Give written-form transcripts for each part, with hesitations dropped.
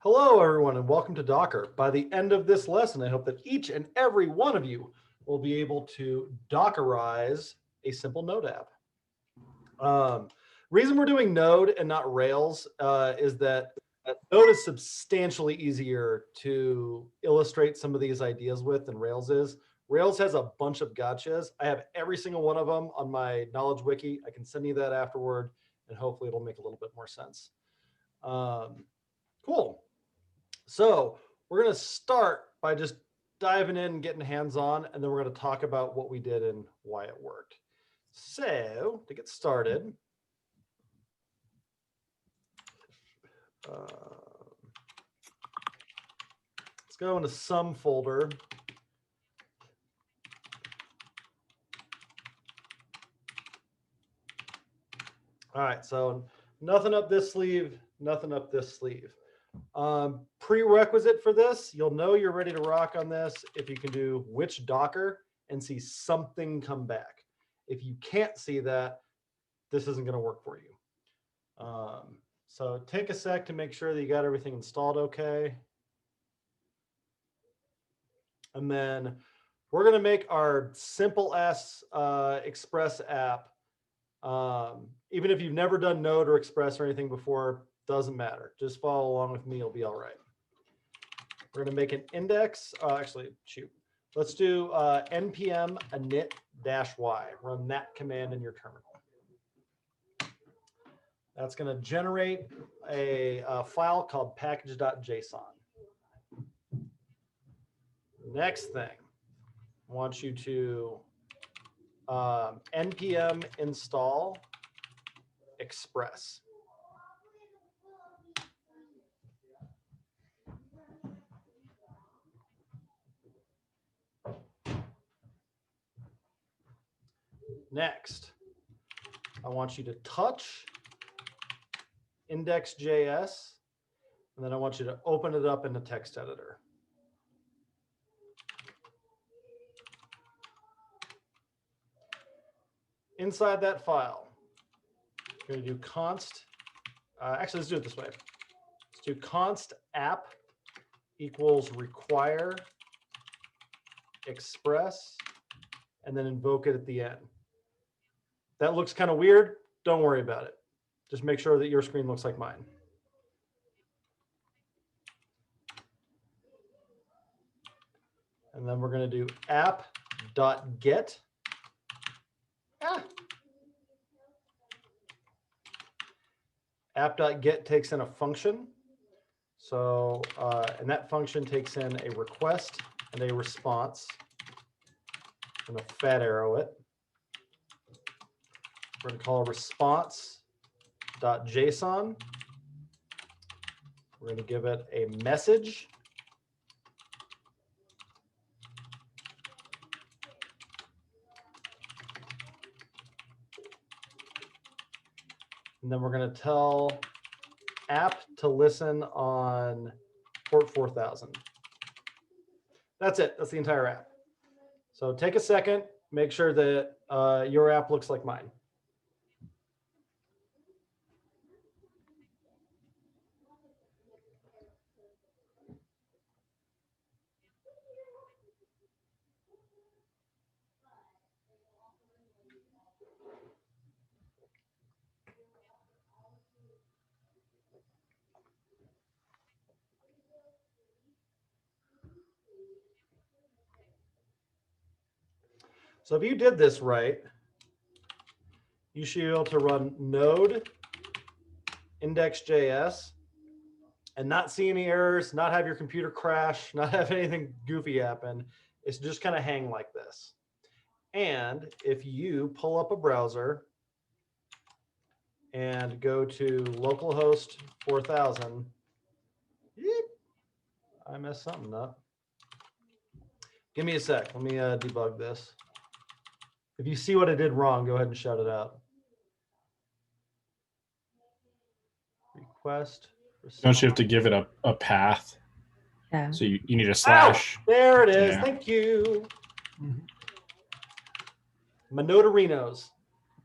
Hello, everyone, and welcome to Docker. By the end of this lesson, I hope that each and every one of you will be able to Dockerize a simple Node app. Reason we're doing Node and not Rails is that Node is substantially easier to illustrate some of these ideas with than Rails is. Rails has a bunch of gotchas. I have every single one of them on my knowledge wiki. I can send you that afterward, and hopefully it'll make a little bit more sense. Cool. So we're going to start by just diving in and getting hands-on, and then we're going to talk about what we did and why it worked. So to get started, let's go into some folder. All right, so nothing up this sleeve, nothing up this sleeve. Prerequisite for this, you'll know you're ready to rock on this if you can do which Docker and see something come back. If you can't see that, this isn't going to work for you. So take a sec to make sure that you got everything installed okay. And then we're going to make our simple ass Express app. Even if you've never done Node or Express or anything before, doesn't matter. Just follow along with me. You'll be all right. We're going to make an index. Actually, shoot. Let's do npm init-y. Run that command in your terminal. That's going to generate a file called package.json. Next thing, I want you to npm install Express. Next, I want you to touch index.js, and then I want you to open it up in the text editor. Inside that file, you're going to do const. Actually, let's do it this way. Let's do const app equals require express, and then invoke it at the end. That looks kind of weird. Don't worry about it. Just make sure that your screen looks like mine. And then we're going to do app.get. App.get takes in a function. So, and that function takes in a request and a response. I'm going to fat arrow it. We're going to call response.json. We're going to give it a message. And then we're going to tell app to listen on port 4000. That's it. That's the entire app. So take a second, make sure that your app looks like mine. So if you did this right, you should be able to run node index.js and not see any errors, not have your computer crash, not have anything goofy happen. It's just kind of hang like this. And if you pull up a browser and go to localhost 4000, I messed something up. Give me a sec. Let me debug this. If you see what I did wrong, go ahead and shout it out. Request. Don't you have to give it a path? Yeah. So you need a slash. Ow, there it is. Yeah. Thank you. Monodarinos.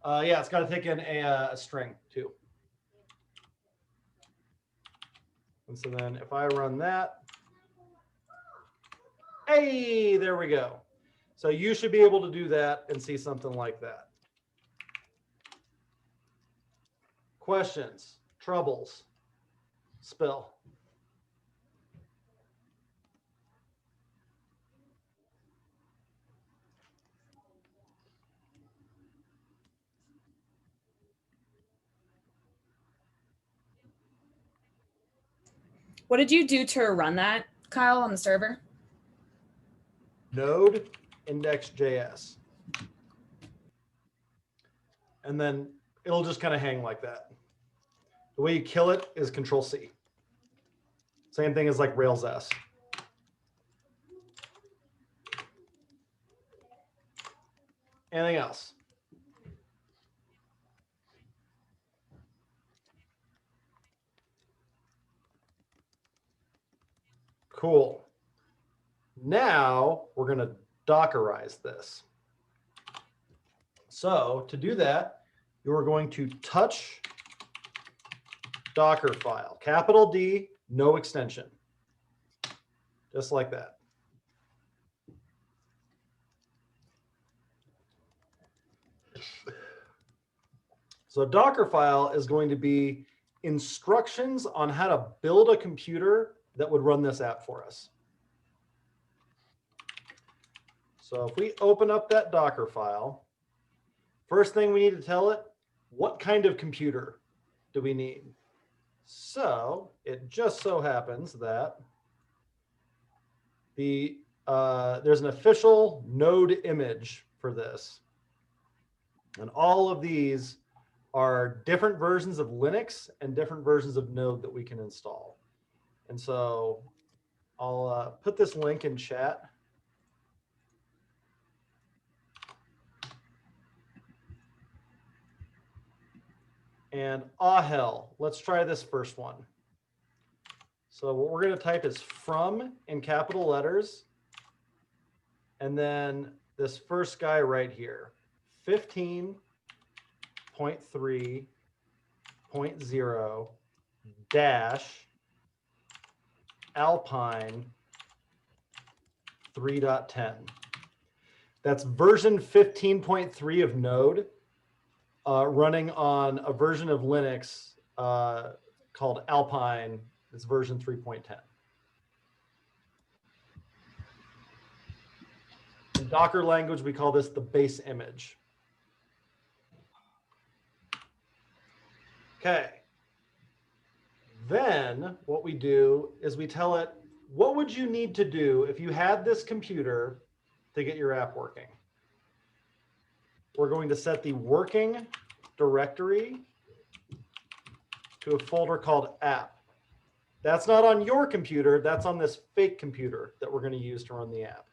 Yeah, it's got to take in a string too. And so then if I run that, hey, there we go. So you should be able to do that and see something like that. Questions, troubles, spill. What did you do to run that, Kyle, on the server? Node index.js. And then it'll just kind of hang like that. The way you kill it is Control C. Same thing as like Rails S. Anything else? Cool. Now we're going to Dockerize this. So to do that, you're going to touch Docker file, capital D, no extension. Just like that. So a Docker file is going to be instructions on how to build a computer that would run this app for us. So if we open up that Docker file, first thing we need to tell it, what kind of computer do we need? So it just so happens that there's an official Node image for this. And all of these are different versions of Linux and different versions of Node that we can install. And so I'll put this link in chat. And hell, let's try this first one. So what we're going to type is from in capital letters. And then this first guy right here, 15.3.0 dash Alpine 3.10. That's version 15.3 of Node, running on a version of Linux called Alpine. It's version 3.10. In Docker language, we call this the base image. Okay. Then what we do is we tell it, what would you need to do if you had this computer to get your app working? We're going to set the working directory to a folder called app. That's not on your computer, that's on this fake computer that we're going to use to run the app.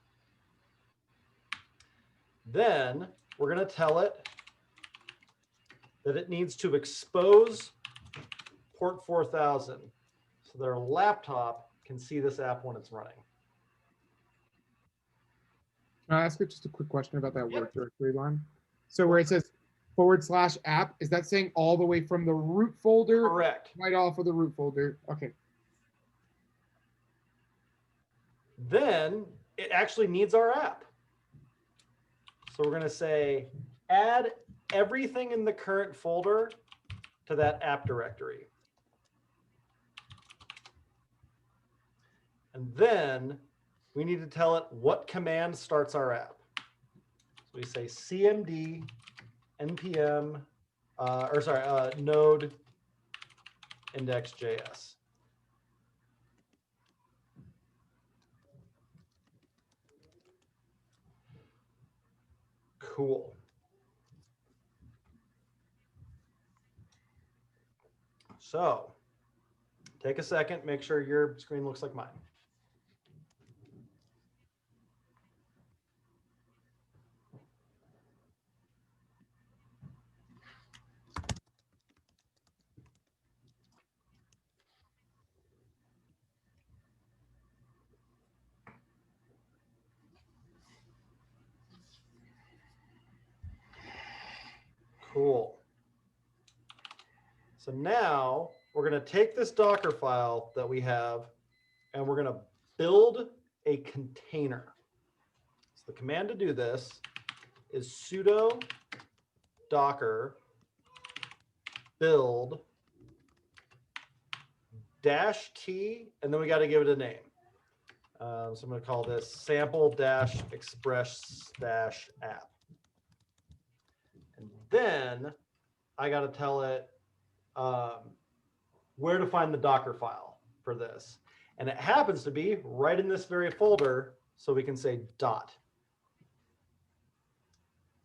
Then we're going to tell it that it needs to expose port 4000 so that our laptop can see this app when it's running. Can I ask you just a quick question about that Yep. work directory line? So where it says /app, is that saying all the way from the root folder Correct. right off of the root folder? Okay. Then it actually needs our app. So we're going to say add everything in the current folder to that app directory. And then we need to tell it what command starts our app. So we say cmd npm, node index.js. Cool. So take a second, make sure your screen looks like mine. Cool. So now we're going to take this Docker file that we have and we're going to build a container. So the command to do this is sudo docker build -t, and then we got to give it a name. So I'm going to call this sample-express-app. And then I got to tell it where to find the Docker file for this. And it happens to be right in this very folder, so we can say dot.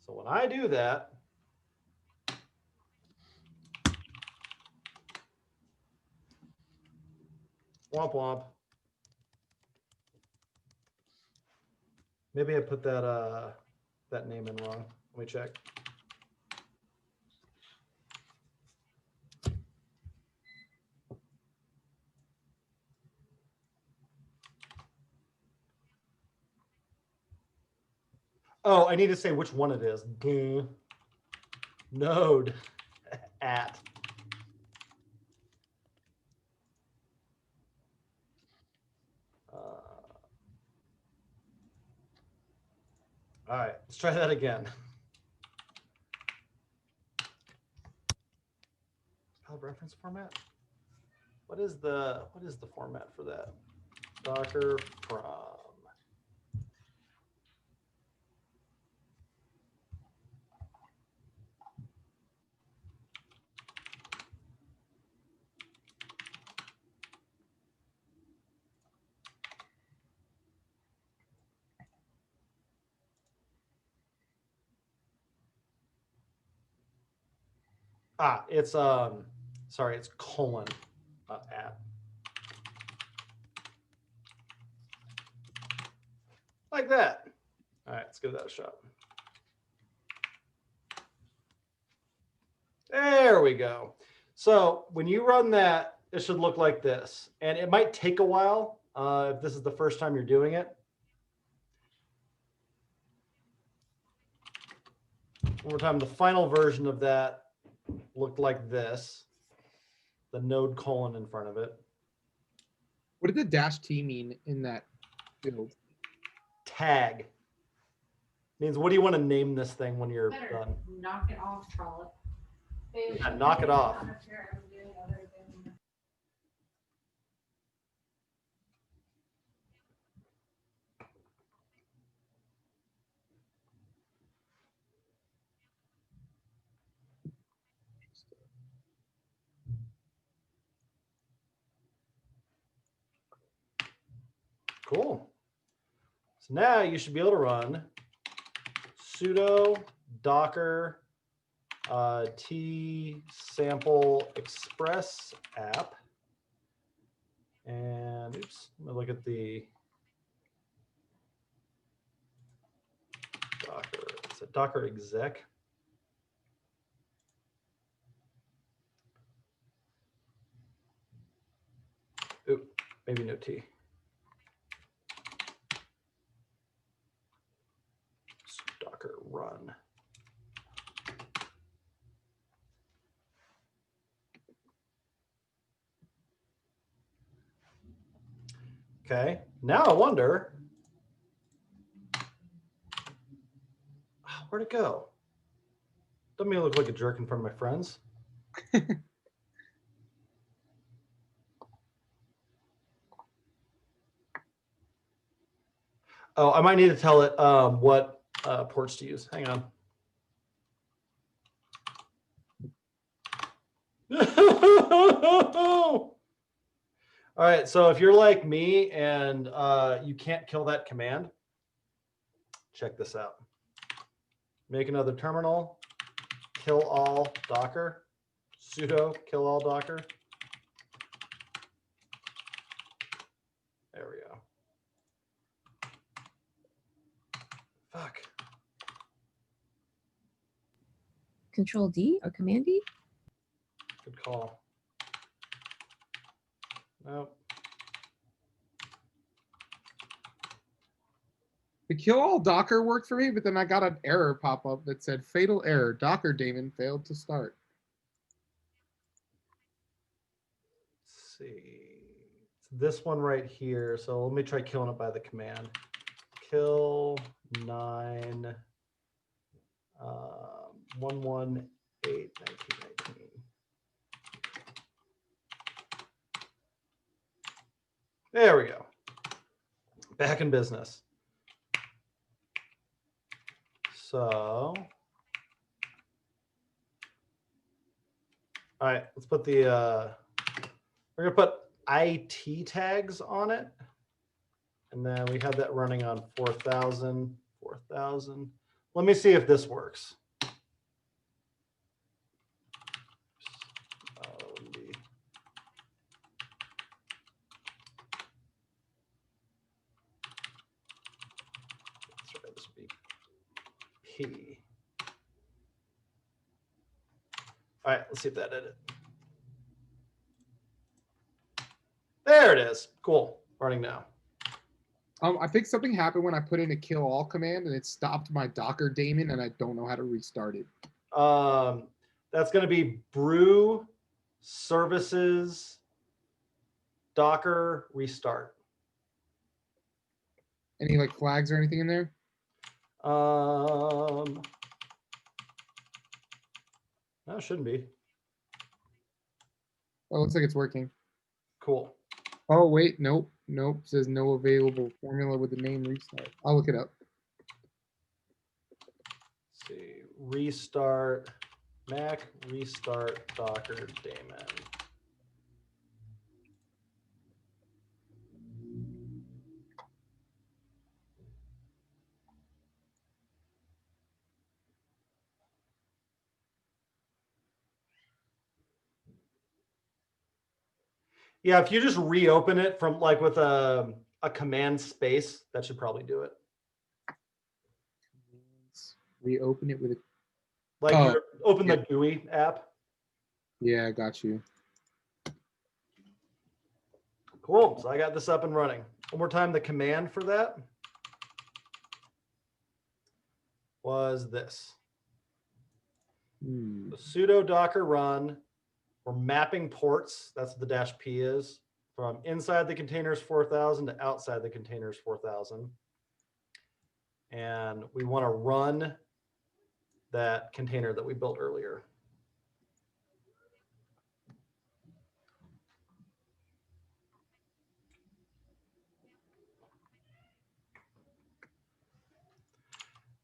So when I do that, womp womp. Maybe I put that that name in wrong. Let me check. Oh, I need to say which one it is. Duh. Node at. All right, let's try that again. File reference format. What is the format for that? Docker from. It's sorry, it's colon at. Like that. All right, let's give that a shot. There we go. So when you run that, it should look like this. And it might take a while if this is the first time you're doing it. One more time, the final version of that looked like this. The node colon in front of it. What did the -t mean in that field? Tag. Means what do you want to name this thing when you're Better done? knock it off, Charlotte. Yeah, knock it off. Cool. So now you should be able to run sudo docker t sample express app. And oops, let me look at the Docker. It's a Docker exec. Oop, maybe no T. Docker run. Okay, now I wonder, where'd it go? Doesn't mean I look like a jerk in front of my friends. Oh, I might need to tell it what ports to use. Hang on. All right, so if you're like me and you can't kill that command, check this out. Make another terminal, kill all Docker, sudo kill all Docker. There we go. Fuck. Control D or Command D? Good call. Nope. The kill all Docker worked for me, but then I got an error pop up that said fatal error. Docker daemon failed to start. this one right here. So let me try killing it by the command. Kill 9 118/1919. There we go. Back in business. So, all right, let's put the, we're gonna put IT tags on it. And then we have that running on 4,000, 4,000. Let me see if this works. This would be P. All right, let's see if that did it. There it is. Cool. Running now. I think something happened when I put in a kill all command and it stopped my Docker daemon and I don't know how to restart it. That's going to be brew services Docker restart. Any like flags or anything in there? No, it shouldn't be. Oh, looks like it's working. Cool. Oh, wait, nope, nope. It says no available formula with the name restart. I'll look it up. Let's see, restart, Mac restart Docker daemon. Yeah, if you just reopen it from like with a command space, that should probably do it. Reopen it with a, Like Oh, open yeah. the GUI app. yeah, I got you. Cool. So I got this up and running. One more time, the command for that was this. Hmm. The sudo docker run. We're mapping ports. That's what the dash P is, from inside the containers 4,000 to outside the containers 4,000. And we want to run that container that we built earlier.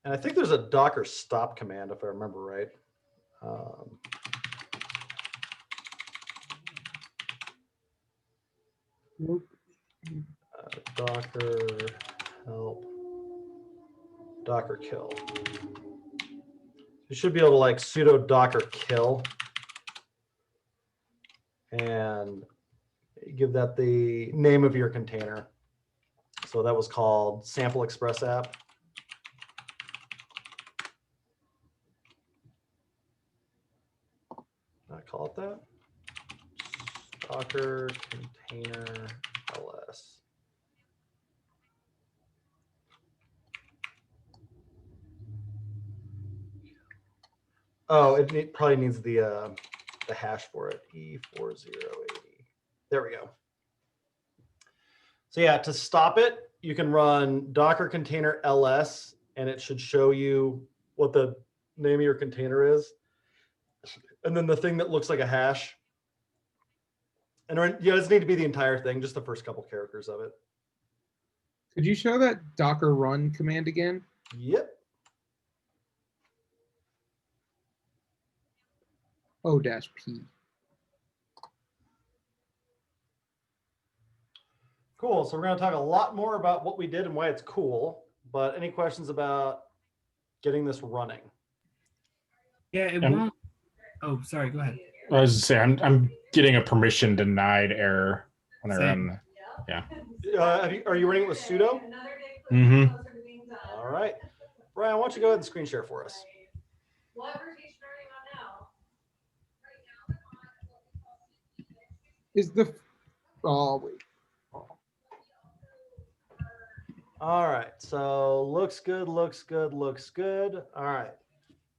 And I think there's a Docker stop command, if I remember right. Nope. Docker help, Docker kill. You should be able to like sudo docker kill and give that the name of your container. So that was called Sample Express app. Did I call it that? Docker container ls. Oh, it probably needs the hash for it, E4080. There we go. So yeah, to stop it, you can run Docker container ls, and it should show you what the name of your container is. And then the thing that looks like a hash. And you guys need to be the entire thing, just the first couple characters of it. Could you show that Docker run command again? Yep. O-P. Cool. So we're going to talk a lot more about what we did and why it's cool. But any questions about getting this running? Yeah, it Um, won't. Oh, sorry. Go ahead. I was to say I'm getting a permission denied error when I Same. run. Are you running it with sudo? Mm-hmm. All right. Brian, why don't you go ahead and screen share for us? What version are you on now? Is the, oh, wait. All right. So looks good, looks good, looks good. All right.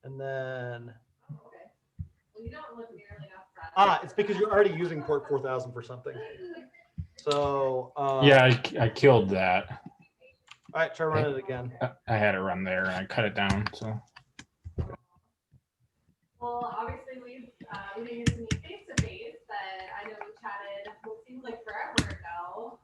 And then, Well, you don't look nearly enough. it's because you're already using port 4,000 for something. So Yeah, I killed that. All right, try running it again. I had it run there and I cut it down. So Well, obviously we didn't get to meet face to face, but I know we chatted what seems like forever ago,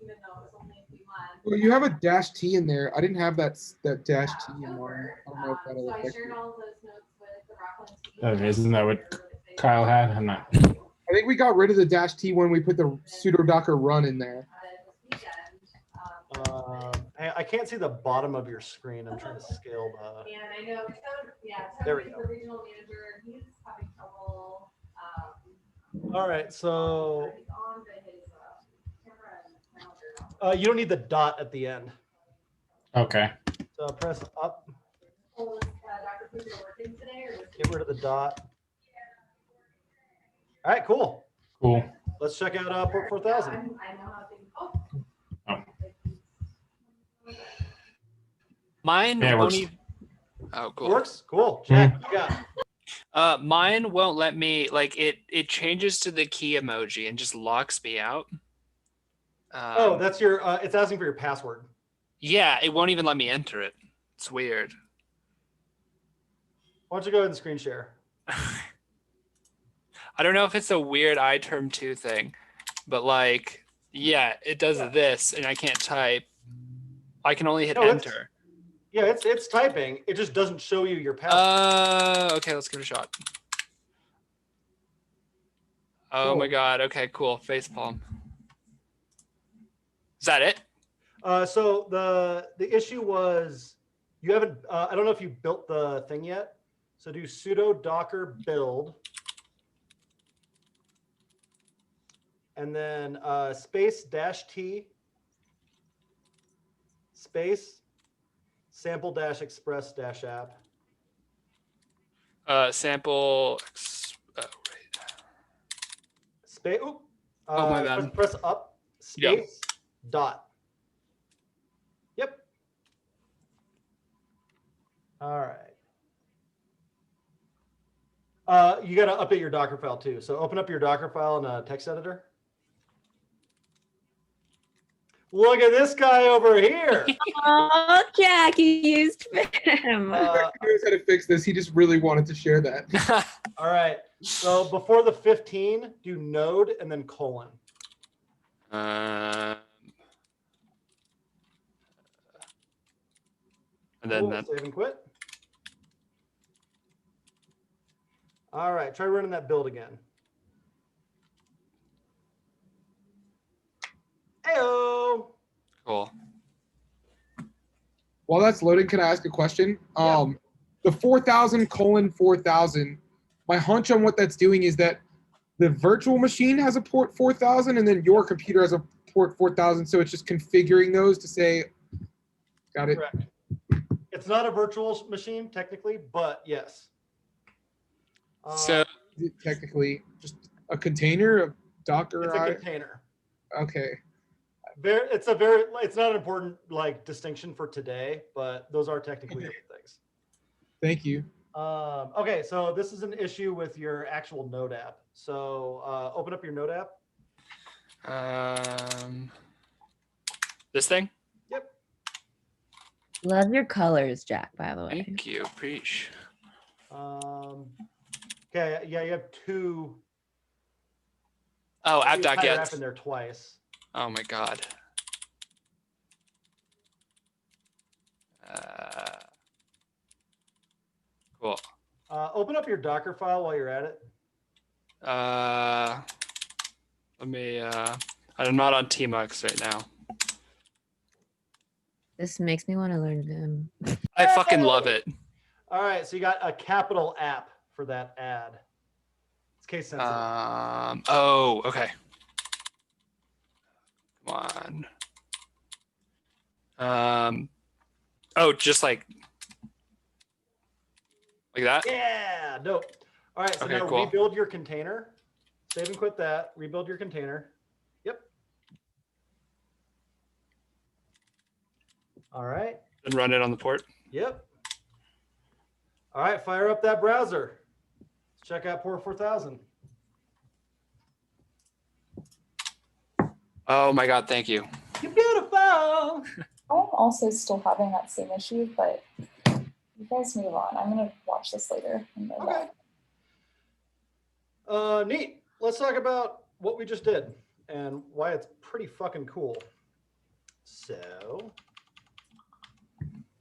even though it was only a few months. Well, you have a dash T in there. I didn't have that dash T in Yeah, mine. over. I don't know if that'll So I affect shared you. all those notes with the Rockland team. isn't that what Kyle had? I'm not. I think we got rid of the dash T when we put the sudo docker run in there. This weekend. I can't see the bottom of your screen. I'm trying to scale the. And I know Toad, There we Toad is go. the regional manager. He's having trouble. All right, so He's on, but his camera and monitor. you don't need the dot at the end. Okay. So press up, Was Dr. Cooper working today, or was he- get rid of the dot. All right, cool. Cool. Let's check out port 4000. I know how things. Oh. Oh. Mine Yeah, it won't works. even. Oh, cool. Works? Cool. Jack, what you got? Mine won't let me like it changes to the key emoji and just locks me out. Oh, that's your, it's asking for your password. Yeah, it won't even let me enter it. It's weird. Why don't you go ahead and screen share? I don't know if it's a weird iTerm 2 thing, but like, yeah, it does Yeah. this and I can't type. I can only hit No, it's- enter. Yeah, it's typing. It just doesn't show you your password. Okay, let's give it a shot. Oh Cool. my god. Okay, cool. Facepalm. Is that it? So the issue was you haven't. I don't know if you built the thing yet. So do sudo docker build, and then space dash t space sample dash express dash app. Sample. Oh, right. Space. Oh, my bad. Press up. Yep. Space dot. Yep. All right. You got to update your Docker file too. So open up your Docker file in a text editor. Look at this guy over here. Oh, Jack, you used him. Uh, He knows how to fix this. He just really wanted to share that. all right. So before the 15, do node and then colon. And then Cool. that. Save and quit. All right. Try running that build again. Heyo. Cool. While that's loading, can I ask a question? Yeah. The 4000:4000, my hunch on what that's doing is that the virtual machine has a port 4000 and then your computer has a port 4000. So it's just configuring those to say, got it. Correct. It's not a virtual machine technically, but yes. So Technically, just a container of Docker. it's a container. Okay. It's not an important like distinction for today, but those are technically different things. Thank you. Okay, so this is an issue with your actual Node app. So open up your Node app. This thing. Love your colors, Jack, by the way. Thank you. Preach. Okay, yeah, you have two. Oh, the entire app app.get. in there twice. Oh my god. Cool. Open up your Docker file while you're at it. Let me. I'm not on Tmux right now. This makes me want to learn Vim. I fucking love it. All right, so you got a capital app for that ad. It's case sensitive. Oh, okay. Come on. Oh, just like that? Yeah, dope. All right, so Okay, now cool. rebuild your container. Save and quit that. Rebuild your container. Yep. All right. And run it on the port. Yep. All right, fire up that browser. Let's check out port 4000. Oh my God, thank you. You're beautiful. I'm also still having that same issue, but you guys move on. I'm gonna watch this later. And go Okay. back. Neat. Let's talk about what we just did and why it's pretty fucking cool. So,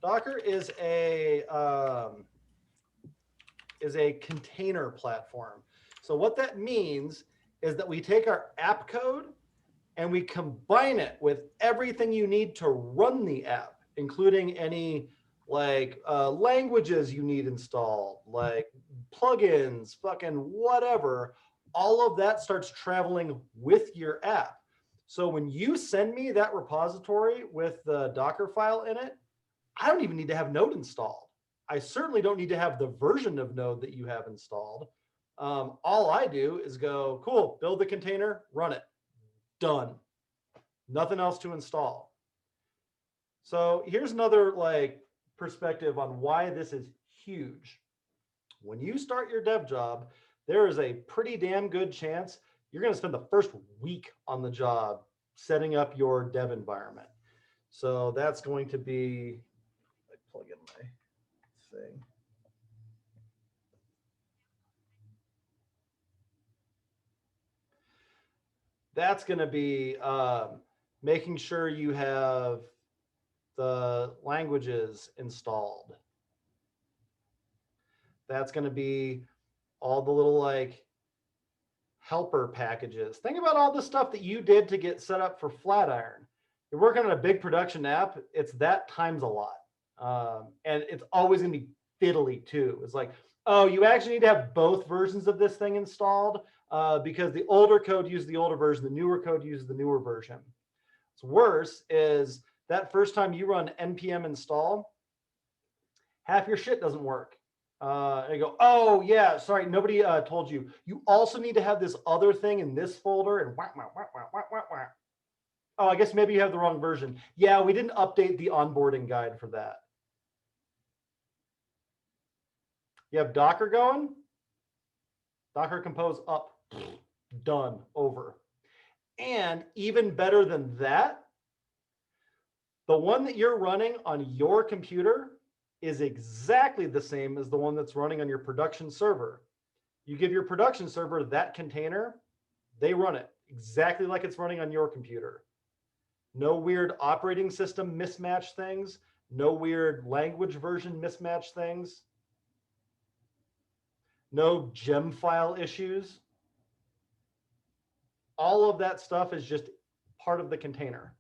Docker is a container platform. So what that means is that we take our app code and we combine it with everything you need to run the app, including any like languages you need installed, like plugins, fucking whatever. All of that starts traveling with your app. So when you send me that repository with the Docker file in it, I don't even need to have Node installed. I certainly don't need to have the version of Node that you have installed. All I do is go, cool, build the container, run it, done. Nothing else to install. So here's another like perspective on why this is huge. When you start your dev job, there is a pretty damn good chance you're going to spend the first week on the job setting up your dev environment. So that's going to be, I plug in my thing. That's going to be making sure you have the languages installed. That's going to be all the little like helper packages. Think about all the stuff that you did to get set up for Flatiron. You're working on a big production app, it's that times a lot. And it's always going to be fiddly too. It's like, oh, you actually need to have both versions of this thing installed because the older code uses the older version, the newer code uses the newer version. What's worse is that first time you run npm install, half your shit doesn't work. And you go, oh yeah, sorry, nobody told you. You also need to have this other thing in this folder and whack, whack, whack, whack, whack, whack, whack. Oh, I guess maybe you have the wrong version. Yeah, we didn't update the onboarding guide for that. You have Docker going, Docker Compose up, done, over. And even better than that, the one that you're running on your computer is exactly the same as the one that's running on your production server. You give your production server that container, they run it exactly like it's running on your computer. No weird operating system mismatch things, no weird language version mismatch things, no gem file issues. All of that stuff is just part of the container.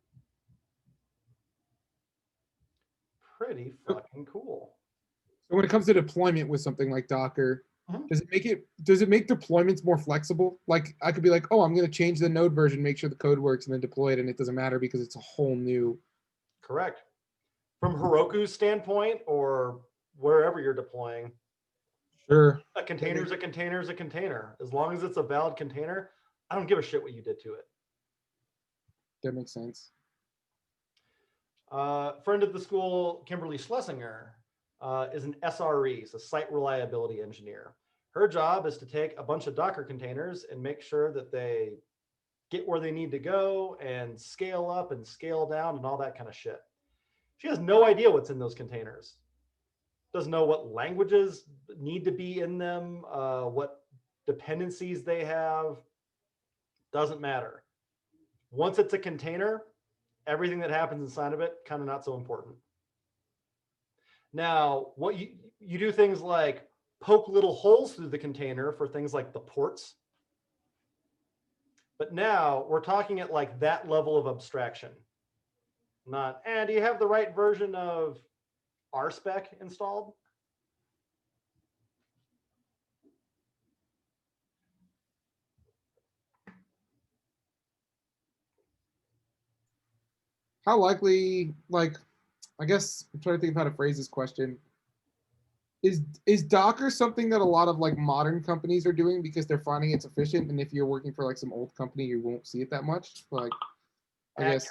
Pretty fucking cool. So when it comes to deployment with something like Docker, does it make deployments more flexible? Like I could be like, oh, I'm going to change the Node version, make sure the code works, and then deploy it, and it doesn't matter because it's a whole new. Correct. From Heroku's standpoint, or wherever you're deploying, Sure. a container is a container is a container. As long as it's a valid container, I don't give a shit what you did to it. That makes sense. Friend of the school, Kimberly Schlesinger, is an SRE, so site reliability engineer. Her job is to take a bunch of Docker containers and make sure that they get where they need to go and scale up and scale down and all that kind of shit. She has no idea what's in those containers. Doesn't know what languages need to be in them, what dependencies they have. Doesn't matter. Once it's a container, everything that happens inside of it, kind of not so important. Now, what you do things like poke little holes through the container for things like the ports. But now we're talking at like that level of abstraction. Not, and do you have the right version of RSpec installed? How likely, like, I guess I'm trying to think of how to phrase this question. Is Docker something that a lot of like modern companies are doing because they're finding it's efficient, and if you're working for like some old company, you won't see it that much? Like, I guess.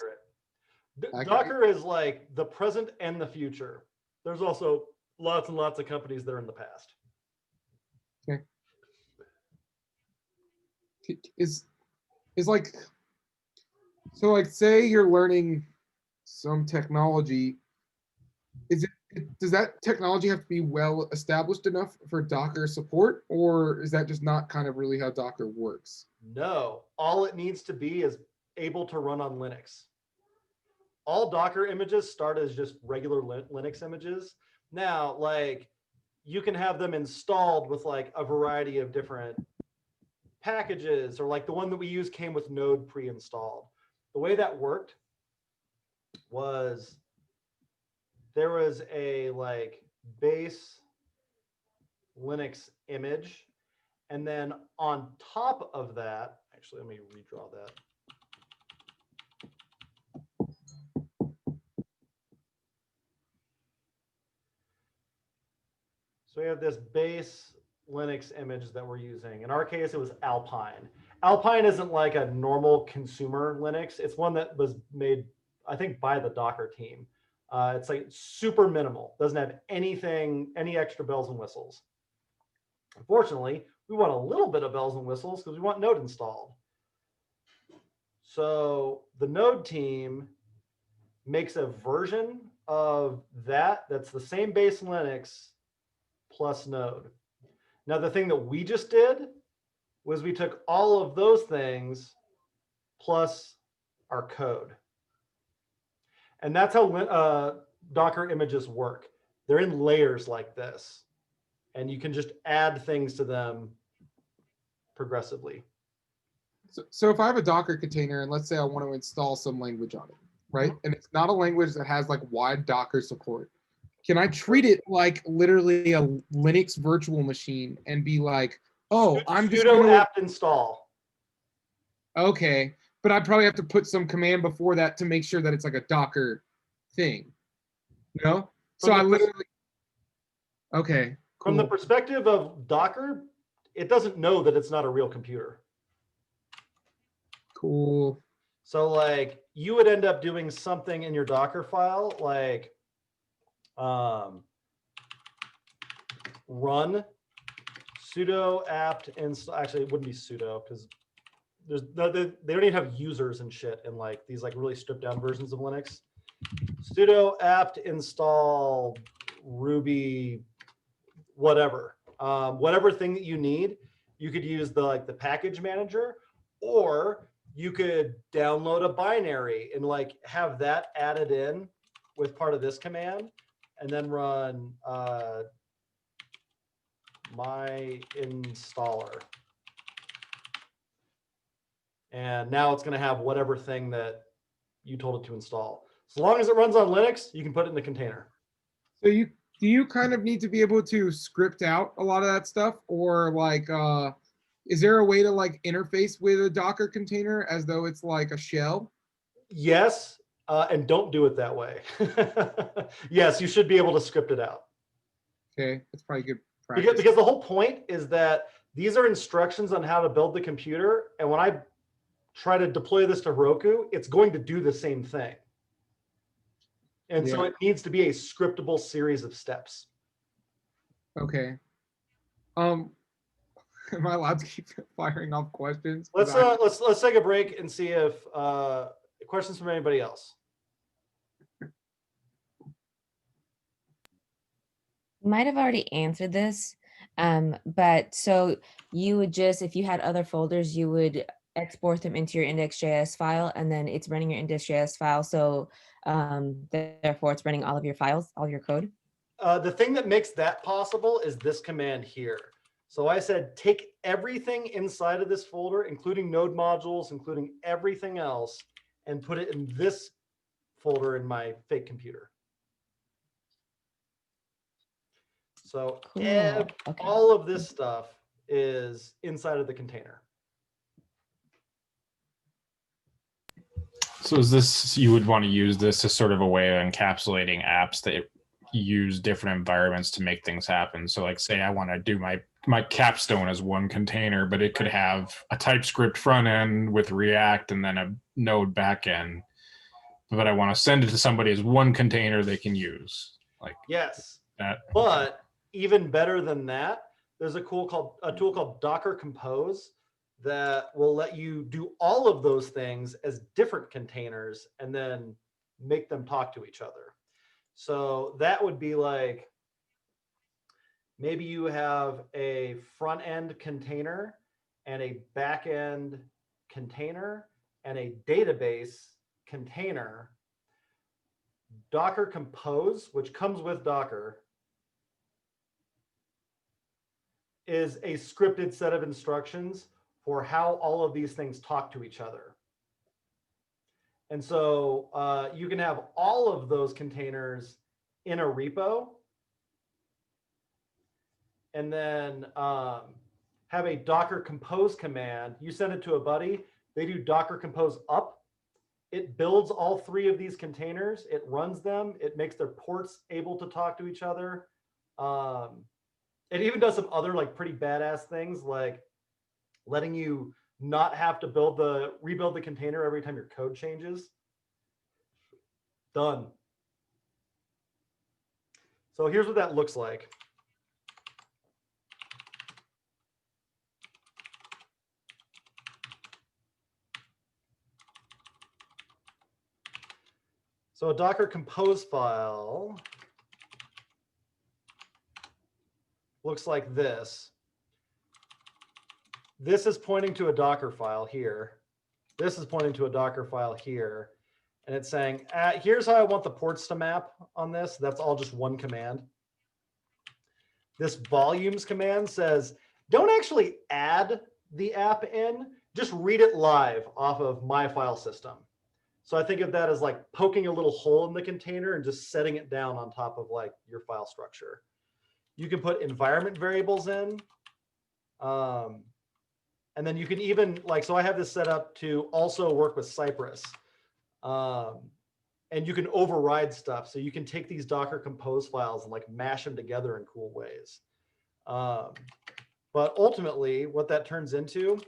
Accurate. Docker is like the present and the future. There's also lots and lots of companies that are in the past. Okay. Is like So like say you're learning some technology, does that technology have to be well established enough for Docker support, or is that just not kind of really how Docker works? No, all it needs to be is able to run on Linux. All Docker images start as just regular Linux images. Now, like you can have them installed with like a variety of different packages, or like the one that we use came with Node pre-installed. The way that worked was there was a like base Linux image, and then on top of that, actually, let me redraw that. So we have this base Linux image that we're using. In our case, it was Alpine. Alpine isn't like a normal consumer Linux. It's one that was made, I think, by the Docker team. It's like super minimal, doesn't have anything, any extra bells and whistles. Unfortunately, we want a little bit of bells and whistles because we want Node installed. So the Node team makes a version of that that's the same base Linux plus Node. Now, the thing that we just did was we took all of those things plus our code. And that's how Docker images work. They're in layers like this, and you can just add things to them progressively. So if I have a Docker container and let's say I want to install some language on it, right? And it's not a language that has like wide Docker support. Can I treat it like literally a Linux virtual machine and be like, oh, I'm just sudo gonna apt install. Okay, but I probably have to put some command before that to make sure that it's like a Docker thing. No? So I literally okay. From the Cool. perspective of Docker, it doesn't know that it's not a real computer. Cool. So like you would end up doing something in your Docker file like run sudo apt install. Actually, it wouldn't be sudo because there's they don't even have users and shit in like these like really stripped down versions of Linux. Sudo apt install Ruby, whatever, whatever thing that you need. You could use the like the package manager, or you could download a binary and like have that added in with part of this command, and then run my installer. And now it's going to have whatever thing that you told it to install. So long as it runs on Linux, you can put it in the container. So do you kind of need to be able to script out a lot of that stuff, or like is there a way to like interface with a Docker container as though it's like a shell? Yes, and don't do it that way. Yes, you should be able to script it out. Okay, that's probably good practice. Because the whole point is that these are instructions on how to build the computer. And when I try to deploy this to Heroku, it's going to do the same thing. And so it needs to be a scriptable series of steps. Okay. Am I allowed to keep firing off questions? Let's take a break and see if questions from anybody else. You might have already answered this, but so you would just, if you had other folders, you would export them into your index.js file, and then it's running your index.js file. So therefore it's running all of your files, all your code. The thing that makes that possible is this command here. So I said, take everything inside of this folder, including node modules, including everything else, and put it in this folder in my fake computer. So Cool. Okay. all of this stuff is inside of the container. So is this, you would want to use this as sort of a way of encapsulating apps that use different environments to make things happen. So like say I want to do my capstone as one container, but it could have a TypeScript front end with React and then a Node back end. But I want to send it to somebody as one container they can use. Like yes, that. But even better than that, there's a tool called Docker Compose that will let you do all of those things as different containers and then make them talk to each other. So that would be like, maybe you have a front end container and a back end container and a database container. Docker Compose, which comes with Docker, is a scripted set of instructions for how all of these things talk to each other. And so you can have all of those containers in a repo, and then have a Docker Compose command. You send it to a buddy, they do Docker Compose up. It builds all 3 of these containers, it runs them, it makes their ports able to talk to each other. It even does some other like pretty badass things, like letting you not have to rebuild the container every time your code changes. Done. So here's what that looks like. So a Docker Compose file looks like this. This is pointing to a Docker file here. This is pointing to a Docker file here. And it's saying, here's how I want the ports to map on this. That's all just one command. This volumes command says, don't actually add the app in, just read it live off of my file system. So I think of that as like poking a little hole in the container and just setting it down on top of like your file structure. You can put environment variables in. And then you can even like, so I have this set up to also work with Cypress. And you can override stuff. So you can take these Docker Compose files and like mash them together in cool ways. But ultimately what that turns into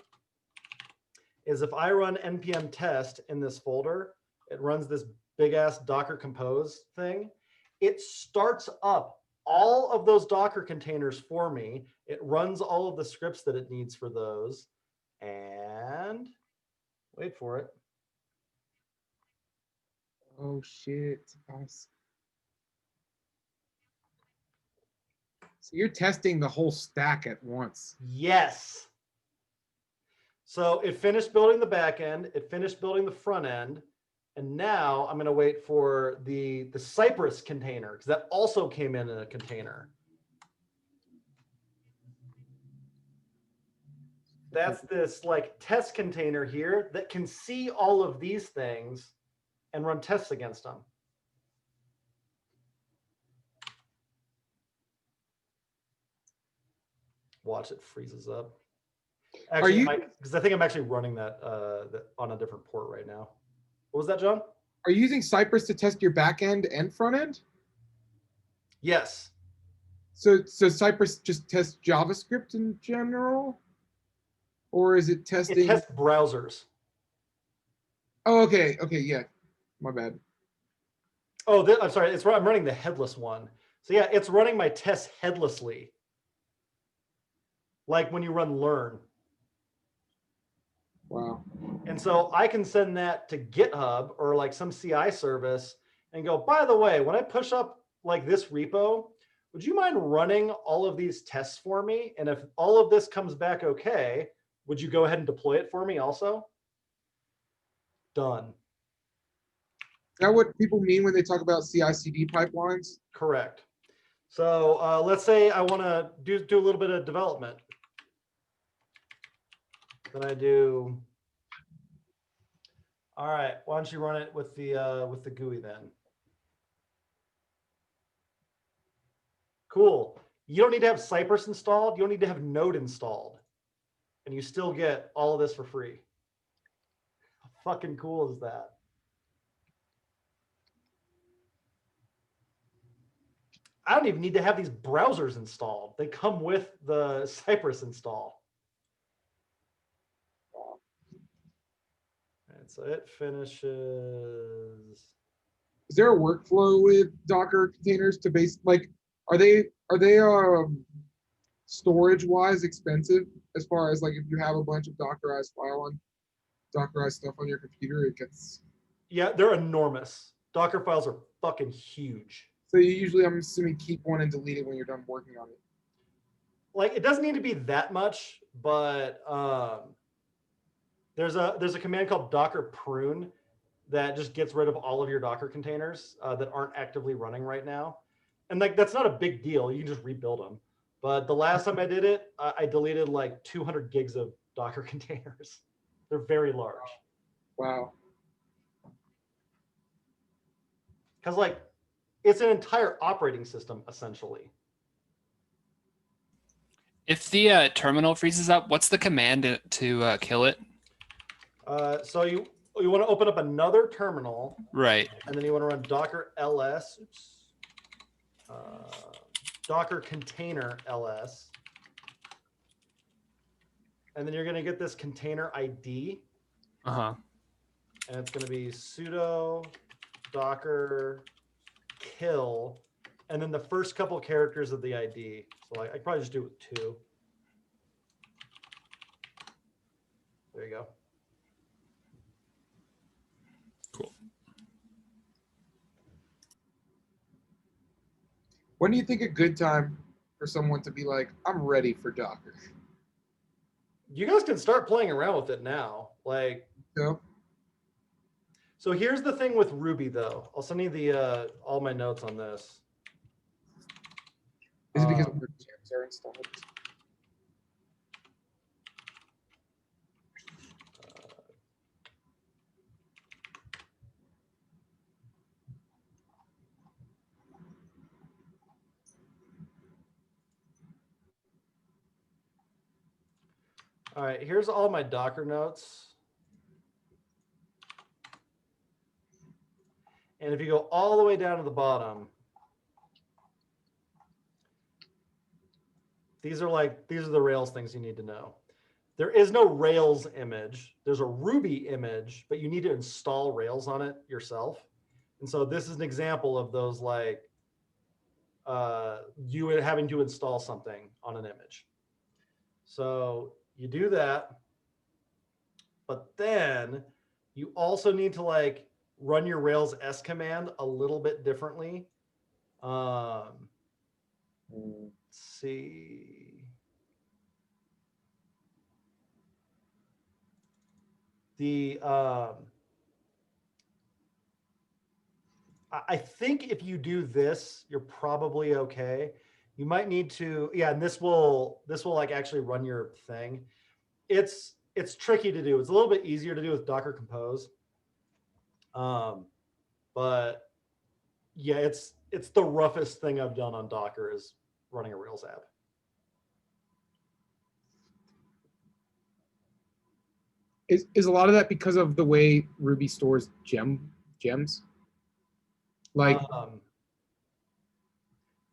is if I run npm test in this folder, it runs this big ass Docker Compose thing. It starts up all of those Docker containers for me. It runs all of the scripts that it needs for those. And wait for it. Oh shit. So you're testing the whole stack at once. Yes. So it finished building the back end, it finished building the front end, and now I'm going to wait for the Cypress container, because that also came in a container. That's this like test container here that can see all of these things and run tests against them. Watch, it freezes up. Actually, because I think I'm actually running that on a different port right now. What was that, John? Are you using Cypress to test your back end and front end? Yes. So Cypress just tests JavaScript in general? Or is it testing? It tests browsers. Oh, okay. Okay, yeah. My bad. Oh, I'm sorry. I'm running the headless one. So yeah, it's running my tests headlessly. Like when you run learn. Wow. And so I can send that to GitHub or like some CI service and go, by the way, when I push up like this repo, would you mind running all of these tests for me? And if all of this comes back okay, would you go ahead and deploy it for me also? Done. Is that what people mean when they talk about CI/CD pipelines? Correct. So let's say I want to do a little bit of development. Then I do. All right. Why don't you run it with the GUI then? Cool. You don't need to have Cypress installed. You don't need to have Node installed, and you still get all of this for free. How fucking cool is that? I don't even need to have these browsers installed. They come with the Cypress install. So it finishes. Is there a workflow with Docker containers to are they storage wise expensive? as far as like if you have a bunch of Dockerized stuff on your computer, it gets. Yeah, they're enormous. Docker files are fucking huge. So you usually, I'm assuming, keep one and delete it when you're done working on it. Like it doesn't need to be that much, but there's a command called Docker prune that just gets rid of all of your Docker containers that aren't actively running right now. And like that's not a big deal. You can just rebuild them. But the last time I did it, I deleted like 200 gigs of Docker containers. They're very large. Wow. Because like it's an entire operating system essentially. If the terminal freezes up, what's the command to kill it? So you want to open up another terminal, Right. and then you want to run Docker ls, Docker container ls, and then you're going to get this container ID, Uh-huh. and it's going to be sudo docker kill, and then the first couple characters of the ID. So like, I'd probably just do it with 2. There you go. Cool. When do you think a good time for someone to be like, I'm ready for Docker? You guys can start playing around with it now. Like, No? so here's the thing with Ruby though. I'll send you the all my notes on this. Is it because Um, gems are installed? All right, here's all my Docker notes. And if you go all the way down to the bottom, these are the Rails things you need to know. There is no Rails image. There's a Ruby image, but you need to install Rails on it yourself. And so this is an example of those like you having to install something on an image. So you do that, but then you also need to like run your Rails S command a little bit differently. Let's see. I think if you do this, you're probably okay. You might need to, yeah, and this will like actually run your thing. It's tricky to do. It's a little bit easier to do with Docker Compose. But yeah, it's the roughest thing I've done on Docker is running a Rails app. Is a lot of that because of the way Ruby stores gems? Like,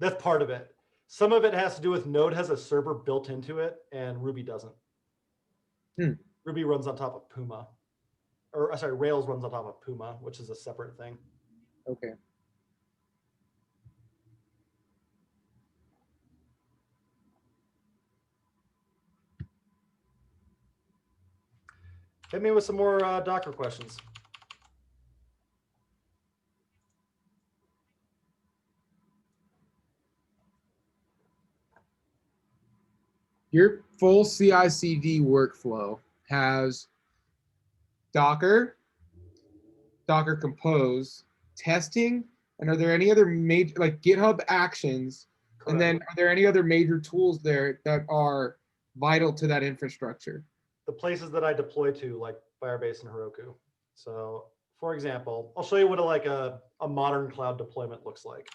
That's part of it. Some of it has to do with Node has a server built into it and Ruby doesn't. Ruby runs on top of Puma. Or sorry, Rails runs on top of Puma, which is a separate thing. okay. Hit me with some more Docker questions. Your full CI/CD workflow has Docker, Docker Compose, testing, and are there any other major, like GitHub Actions? Correct. And then are there any other major tools there that are vital to that infrastructure? The places that I deploy to, like Firebase and Heroku. So, for example, I'll show you what a modern cloud deployment looks like.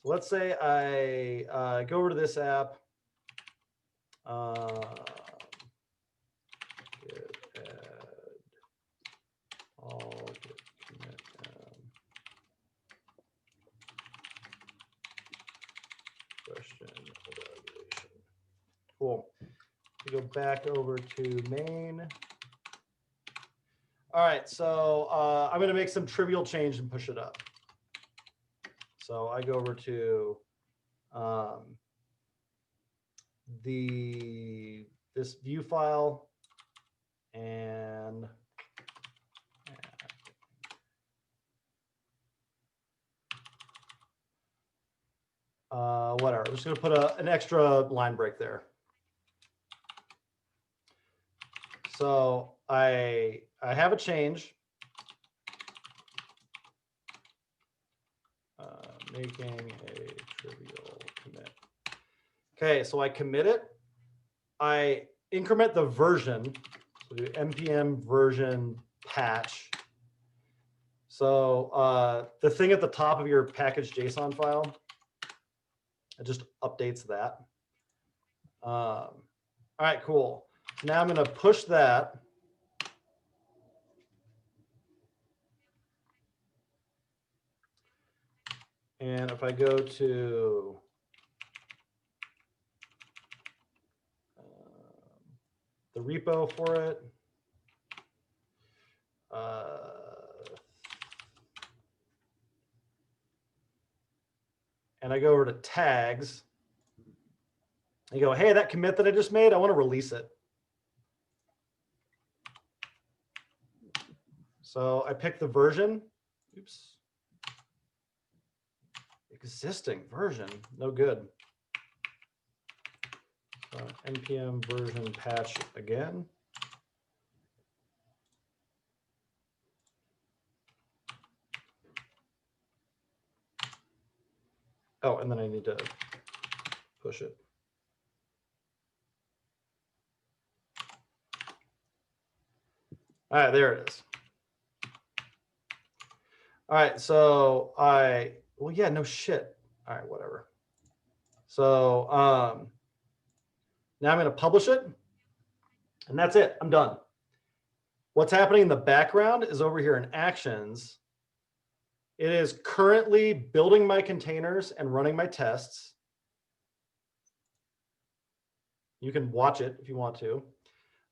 So let's say I go over to this app. Git add all git commit add question evaluation. Cool. We go back over to main. All right, so I'm going to make some trivial change and push it up. So I go over to the this view file and whatever. I'm just going to put an extra line break there. So I have a change. Making a trivial commit. Okay, so I commit it. I increment the version. So do npm version patch. So the thing at the top of your package JSON file, it just updates that. All right, cool. So now I'm going to push that. And if I go to the repo for it, and I go over to tags, you go, hey, that commit that I just made, I want to release it. So I pick the version. Oops. Existing version, no good. So npm version patch again. Oh, and then I need to push it. All right, there it is. All right, so well, yeah, no shit. All right, whatever. So now I'm going to publish it, and that's it. I'm done. What's happening in the background is over here in Actions. It is currently building my containers and running my tests. You can watch it if you want to.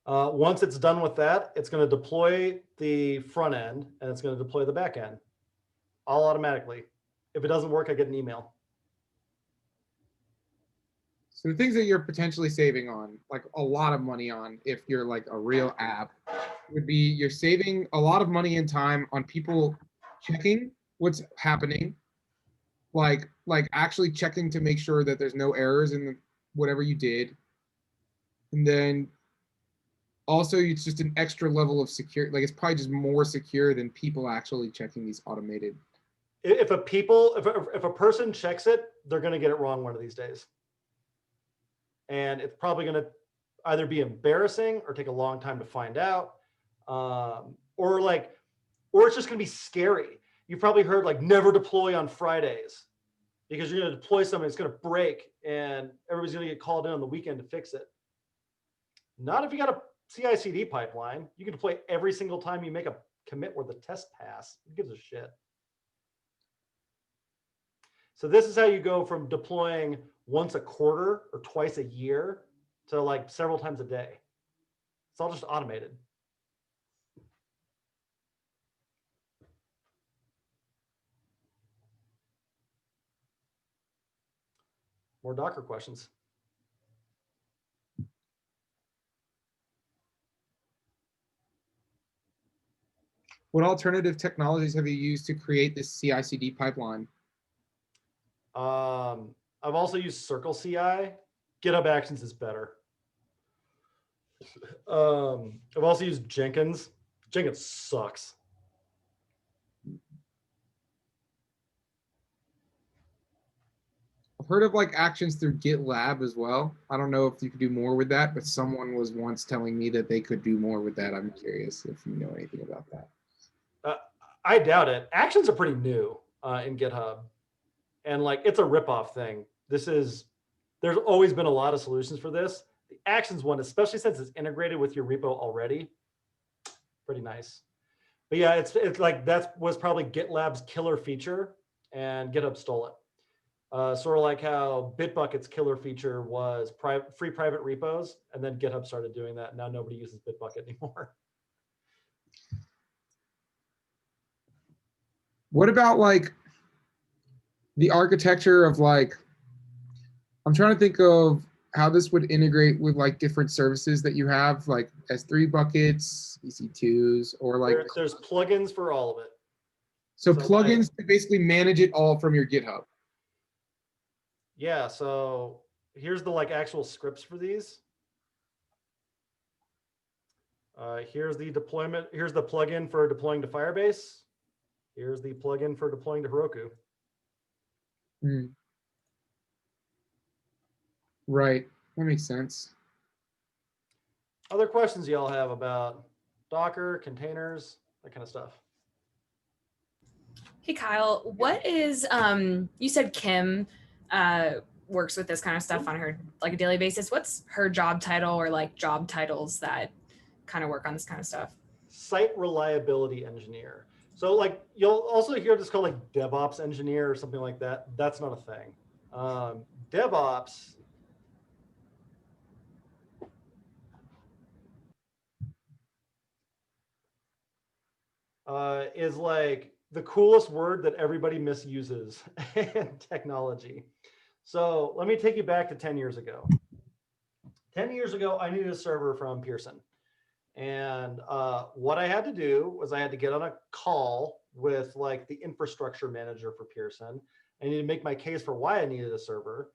Once it's done with that, it's going to deploy the front end, and it's going to deploy the back end, all automatically. If it doesn't work, I get an email. So the things that you're potentially saving on, like a lot of money on, if you're like a real app, would be you're saving a lot of money and time on people checking what's happening, like actually checking to make sure that there's no errors in whatever you did. And then also it's just an extra level of secure, like it's probably just more secure than people actually checking these automated. If a person checks it, they're going to get it wrong one of these days. And it's probably going to either be embarrassing or take a long time to find out. Or it's just going to be scary. You've probably heard like never deploy on Fridays because you're going to deploy something, it's going to break and everybody's going to get called in on the weekend to fix it. Not if you got a CI/CD pipeline. You can deploy every single time you make a commit where the test pass. Who gives a shit? So this is how you go from deploying once a quarter or twice a year to like several times a day. It's all just automated. More Docker questions. What alternative technologies have you used to create this CI/CD pipeline? I've also used Circle CI. GitHub Actions is better. I've also used Jenkins. Jenkins sucks. I've heard of like actions through GitLab as well. I don't know if you could do more with that, but someone was once telling me that they could do more with that. I'm curious if you know anything about that. I doubt it. Actions are pretty new in GitHub. And like, it's a ripoff thing. There's always been a lot of solutions for this. The Actions one, especially since it's integrated with your repo already, pretty nice. But yeah, it's like that was probably GitLab's killer feature and GitHub stole it. Sort of like how Bitbucket's killer feature was free private repos, and then GitHub started doing that. Now nobody uses Bitbucket anymore. What about like the architecture of like, I'm trying to think of how this would integrate with like different services that you have, like S3 buckets, EC2s, or like There's plugins for all of it. so so like- plugins to basically manage it all from your GitHub. Yeah, so here's the like actual scripts for these. Here's the deployment. Here's the plugin for deploying to Firebase. Here's the plugin for deploying to Heroku. Hmm. Right, that makes sense. Other questions y'all have about Docker, containers, that kind of stuff? Hey Kyle, what is you said Kim works with this kind of stuff on her like a daily basis. What's her job title or like job titles that kind of work on this kind of stuff? Site reliability engineer. So like you'll also hear this called like DevOps engineer or something like that. That's not a thing. DevOps is like the coolest word that everybody misuses in technology. So let me take you back to 10 years ago. 10 years ago, I needed a server from Pearson. And what I had to do was I had to get on a call with like the infrastructure manager for Pearson. I needed to make my case for why I needed a server.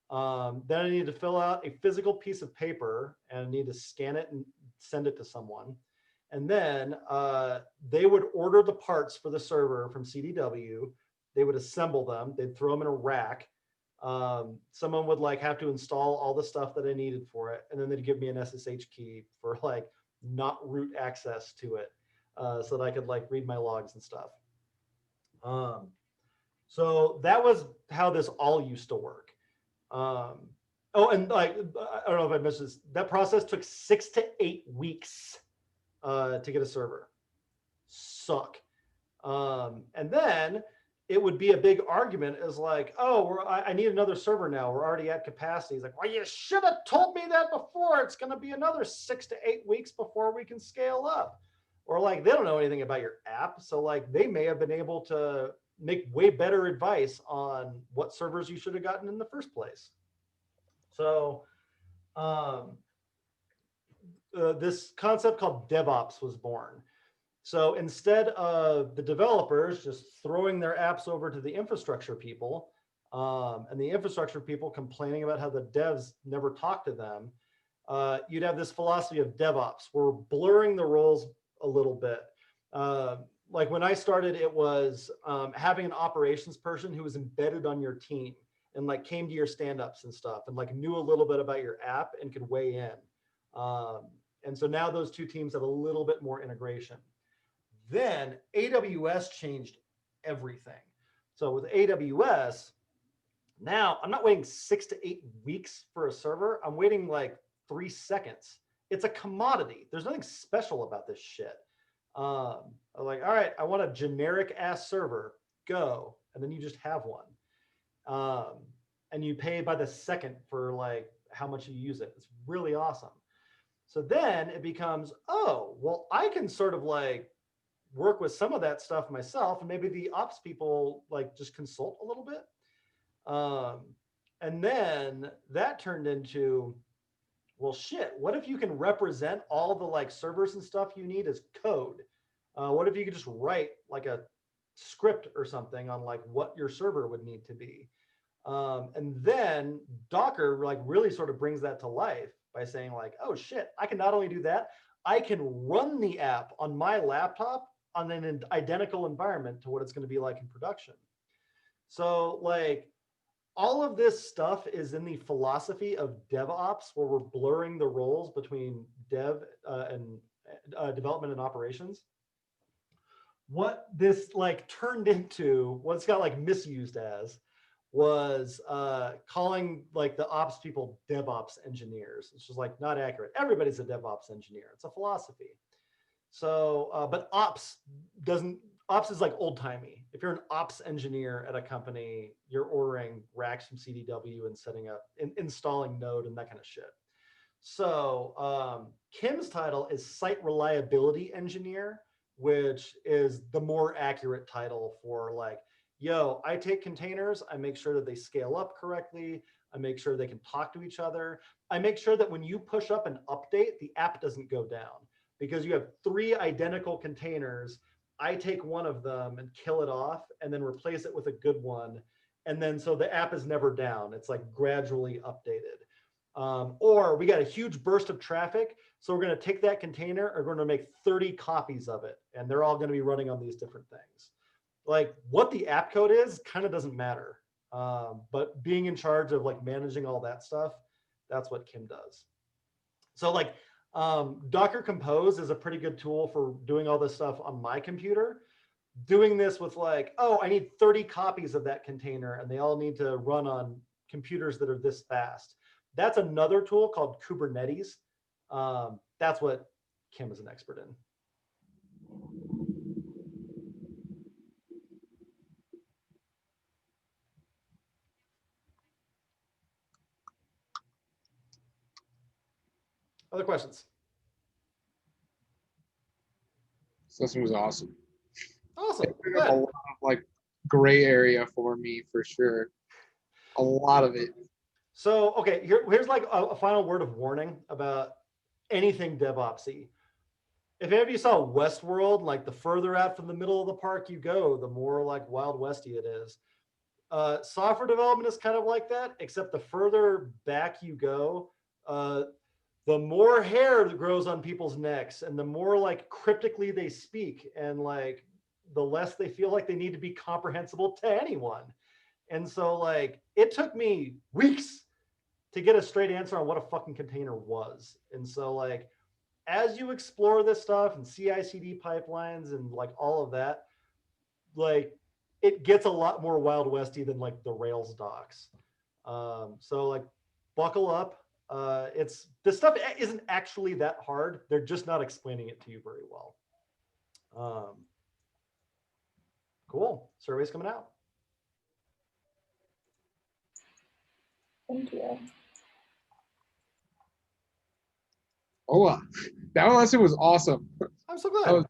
Then I needed to fill out a physical piece of paper and I need to scan it and send it to someone. And then they would order the parts for the server from CDW. They would assemble them. They'd throw them in a rack. Someone would like have to install all the stuff that I needed for it. And then they'd give me an SSH key for like not root access to it so that I could like read my logs and stuff. So that was how this all used to work. Oh, and like, I don't know if I missed this. That process took 6 to 8 weeks to get a server. Suck. And then it would be a big argument is like, oh, I need another server now. We're already at capacity. He's like, well, you should have told me that before. It's going to be another 6 to 8 weeks before we can scale up. Or like, they don't know anything about your app. So like they may have been able to make way better advice on what servers you should have gotten in the first place. So this concept called DevOps was born. So instead of the developers just throwing their apps over to the infrastructure people and the infrastructure people complaining about how the devs never talk to them, you'd have this philosophy of DevOps. We're blurring the roles a little bit. Like when I started, it was having an operations person who was embedded on your team and like came to your stand-ups and stuff and like knew a little bit about your app and could weigh in. And so now those two teams have a little bit more integration. Then AWS changed everything. So with AWS, now I'm not waiting 6 to 8 weeks for a server. I'm waiting like 3 seconds. It's a commodity. There's nothing special about this shit. I'm like, all right, I want a generic ass server, go. And then you just have one. And you pay by the second for like how much you use it. It's really awesome. So then it becomes, oh, well, I can sort of like work with some of that stuff myself, and maybe the ops people like just consult a little bit. And then that turned into, well, shit, what if you can represent all the like servers and stuff you need as code? What if you could just write like a script or something on like what your server would need to be? And then Docker like really sort of brings that to life by saying like, oh shit, I can not only do that, I can run the app on my laptop on an identical environment to what it's going to be like in production. So like all of this stuff is in the philosophy of DevOps, where we're blurring the roles between dev and development and operations. What this like turned into, what it's got like misused as, was calling like the ops people DevOps engineers. It's just like not accurate. Everybody's a DevOps engineer. It's a philosophy. So, but ops is like old timey. If you're an ops engineer at a company, you're ordering racks from CDW and setting up, installing Node and that kind of shit. So Kim's title is Site Reliability Engineer, which is the more accurate title for like, yo, I take containers, I make sure that they scale up correctly. I make sure they can talk to each other. I make sure that when you push up an update, the app doesn't go down because you have 3 identical containers. I take one of them and kill it off and then replace it with a good one. And then so the app is never down. It's like gradually updated. Or we got a huge burst of traffic. So we're going to take that container and we're going to make 30 copies of it. And they're all going to be running on these different things. Like what the app code is kind of doesn't matter. But being in charge of like managing all that stuff, that's what Kim does. So like Docker Compose is a pretty good tool for doing all this stuff on my computer. Doing this with like, oh, I need 30 copies of that container and they all need to run on computers that are this fast. That's another tool called Kubernetes. That's what Kim is an expert in. Other questions? This one was awesome. Awesome. A Good. lot of like gray area for me for sure. A lot of it. So, okay, here's like a final word of warning about anything DevOpsy. If any of you saw Westworld, like the further out from the middle of the park you go, the more like Wild Westy it is. Software development is kind of like that, except the further back you go, the more hair that grows on people's necks and the more like cryptically they speak and like the less they feel like they need to be comprehensible to anyone. And so like it took me weeks to get a straight answer on what a fucking container was. And so like as you explore this stuff and CI/CD pipelines and like all of that, like it gets a lot more Wild Westy than like the Rails docs. So like buckle up. This stuff isn't actually that hard. They're just not explaining it to you very well. Cool. Survey's coming out. Thank you. Oh, that lesson was awesome. I'm so glad. That was